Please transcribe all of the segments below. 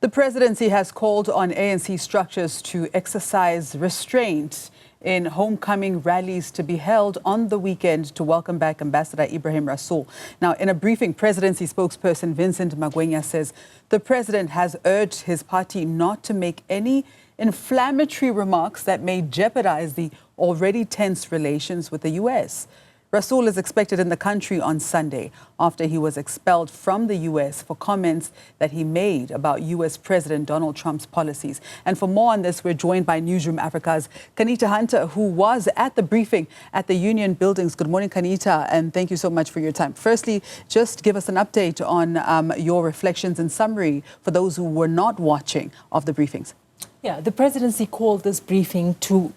The presidency has called on ANC structures to exercise restraint in homecoming rallies to be held on the weekend to welcome back Ambassador Ibrahim Rasool. Now, in a briefing, presidency spokesperson Vincent Magwenya says the president has urged his party not to make any inflammatory remarks that may jeopardize the already tense relations with the U.S. Rasool is expected in the country on Sunday after he was expelled from the U.S. for comments that he made about U.S. President Donald Trump's policies. And for more on this, we're joined by Newzroom Afrika's Qaanitah, who was at the briefing at the Union Buildings. Good morning, Qaanitah, and thank you so much for your time. Firstly, just give us an update on your reflections and summary for those who were not watching of the briefings. Yeah, the presidency called this briefing to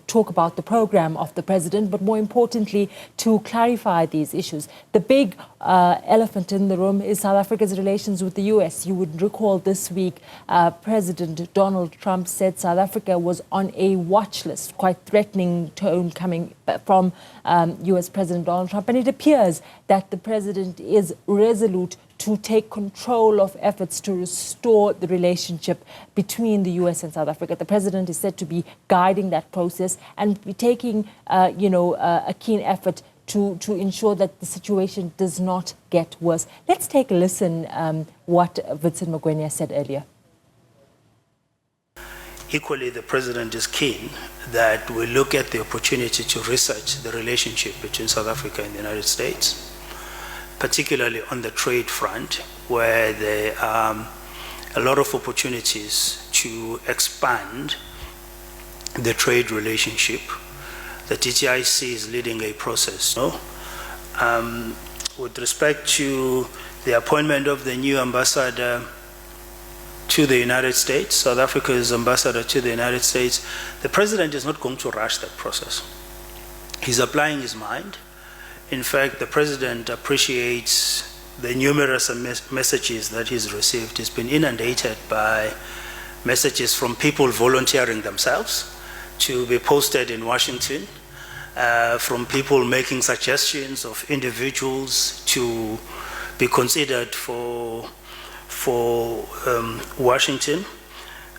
talk about the program of the president, but more importantly, to clarify these issues. The big elephant in the room is South Africa's relations with the U.S. You would recall this week, President Donald Trump said South Africa was on a watch list, quite threatening tone coming from U.S. President Donald Trump. And it appears that the president is resolute to take control of efforts to restore the relationship between the U.S. and South Africa. The president is said to be guiding that process and be taking, a keen effort to ensure that the situation does not get worse. Let's take a listen what Vincent Magwenya said earlier. Equally, the president is keen that we look at the opportunity to research the relationship between South Africa and the United States, particularly on the trade front, where there are a lot of opportunities to expand the trade relationship. The TTIC is leading a process. With respect to the appointment of the new ambassador to the United States, South Africa's ambassador to the United States, the president is not going to rush that process. He's applying his mind. In fact, the president appreciates the numerous messages that he's received. He's been inundated by messages from people volunteering themselves to be posted in Washington, from people making suggestions of individuals to be considered for Washington.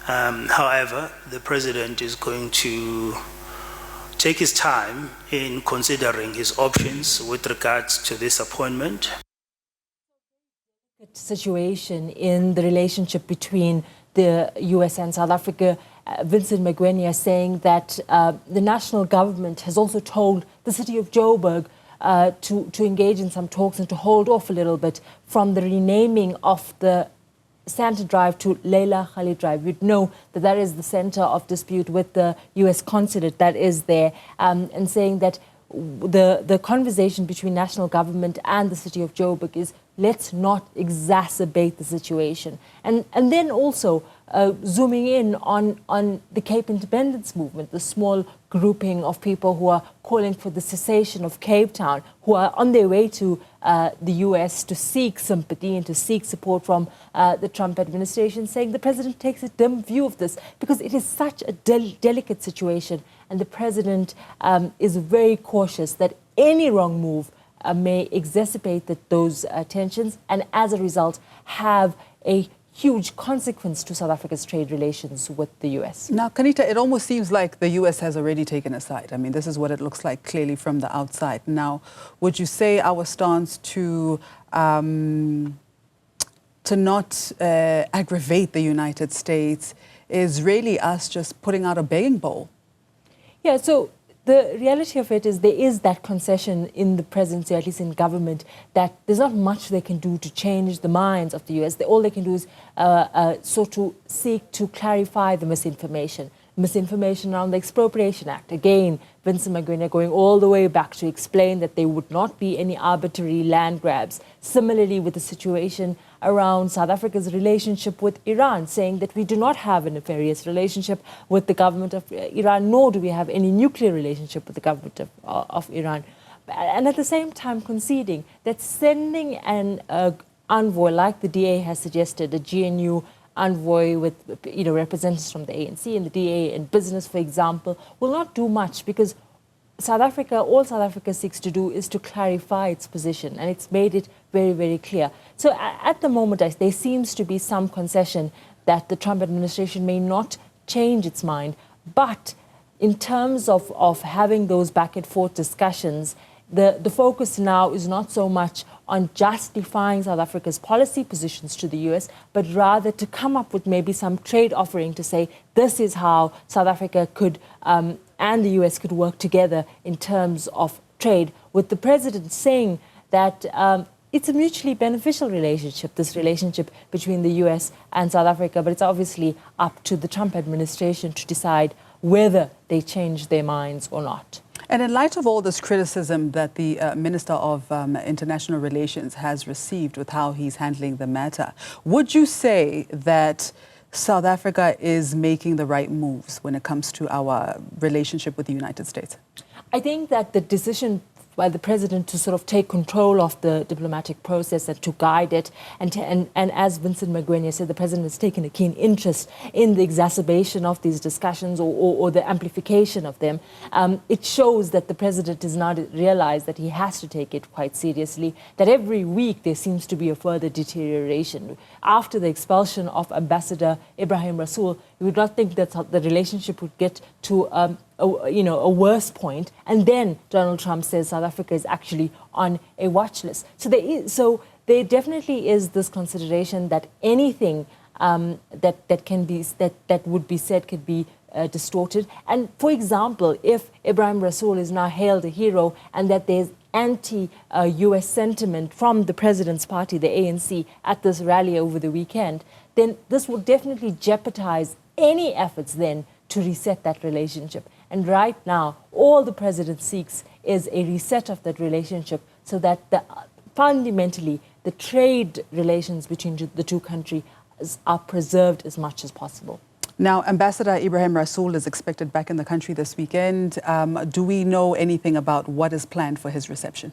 However, the president is going to take his time in considering his options with regards to this appointment. Situation in the relationship between the U.S. and South Africa. Vincent Magwenya saying that the national government has also told the city of Joburg to engage in some talks and to hold off a little bit from the renaming of the Santa Drive to Leila Khalid Drive. You'd know that that is the center of dispute with the U.S. consulate that is there, and saying that the conversation between national government and the city of Joburg is let's not exacerbate the situation. And then also zooming in on the Cape Independence movement, the small grouping of people who are calling for the cessation of Cape Town, who are on their way to the U.S. to seek sympathy and to seek support from the Trump administration, saying the president takes a dim view of this because it is such a delicate situation, and the president is very cautious that any wrong move may exacerbate those tensions and as a result have a huge consequence to South Africa's trade relations with the U.S. Now, Qaanitah, it almost seems like the U.S. has already taken a side. I mean, this is what it looks like clearly from the outside. Now, would you say our stance to not aggravate the United States is really us just putting out a begging bowl? Yeah, so the reality of it is there is that concession in the presidency, at least in government, that there's not much they can do to change the minds of the U.S. All they can do is sort of seek to clarify the misinformation around the Expropriation Act. Again, Vincent Magwenya going all the way back to explain that there would not be any arbitrary land grabs. Similarly, with the situation around South Africa's relationship with Iran, saying that we do not have a nefarious relationship with the government of Iran, nor do we have any nuclear relationship with the government of Iran. And at the same time conceding that sending an envoy, like the DA has suggested, a GNU envoy with representatives from the ANC and the DA and business, for example, will not do much because all South Africa seeks to do is to clarify its position, and it's made it very, very clear. So at the moment, there seems to be some concession that the Trump administration may not change its mind. But in terms of having those back and forth discussions, the focus now is not so much on justifying South Africa's policy positions to the US, but rather to come up with maybe some trade offering to say this is how South Africa could and the US could work together in terms of trade, with the president saying that it's a mutually beneficial relationship, this relationship between the US and South Africa, but it's obviously up to the Trump administration to decide whether they change their minds or not. And in light of all this criticism that the Minister of International Relations has received with how he's handling the matter, would you say that South Africa is making the right moves when it comes to our relationship with the United States? I think that the decision by the president to sort of take control of the diplomatic process and to guide it, and as Vincent Magwenya said, the president has taken a keen interest in the exacerbation of these discussions or the amplification of them. It shows that the president has now realized that he has to take it quite seriously, that every week there seems to be a further deterioration. After the expulsion of Ambassador Ibrahim Rasool, you would not think that the relationship would get to a worse point. And then Donald Trump says South Africa is actually on a watch list. So there definitely is this consideration that anything that would be said could be distorted. And for example, if Ibrahim Rasool is now hailed a hero and that there's anti-US sentiment from the president's party, the ANC, at this rally over the weekend, then this will definitely jeopardize any efforts then to reset that relationship. And right now, all the president seeks is a reset of that relationship so that fundamentally the trade relations between the two countries are preserved as much as possible. Now, Ambassador Ibrahim Rasool is expected back in the country this weekend. Do we know anything about what is planned for his reception?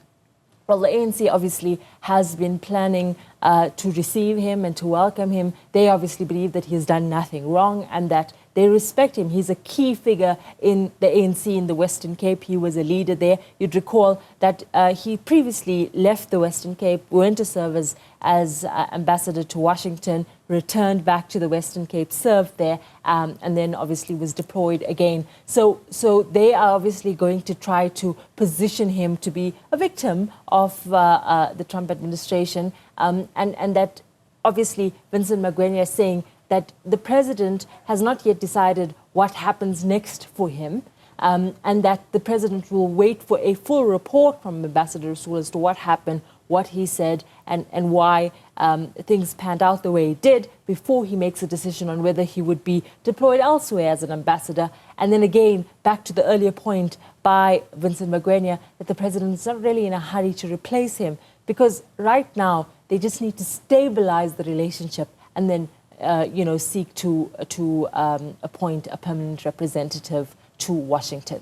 Well, the ANC obviously has been planning to receive him and to welcome him. They obviously believe that he has done nothing wrong and that they respect him. He's a key figure in the ANC in the Western Cape. He was a leader there. You'd recall that he previously left the Western Cape, went to serve as ambassador to Washington, returned back to the Western Cape, served there, and then obviously was deployed again. So they are obviously going to try to position him to be a victim of the Trump administration, and that obviously Vincent Magwenya is saying that the president has not yet decided what happens next for him, and that the president will wait for a full report from Ambassador Rasool as to what happened, what he said, and why things panned out the way it did before he makes a decision on whether he would be deployed elsewhere as an ambassador. And then again, back to the earlier point by Vincent Magwenya, that the president is not really in a hurry to replace him, because right now they just need to stabilize the relationship and then seek to appoint a permanent representative to Washington.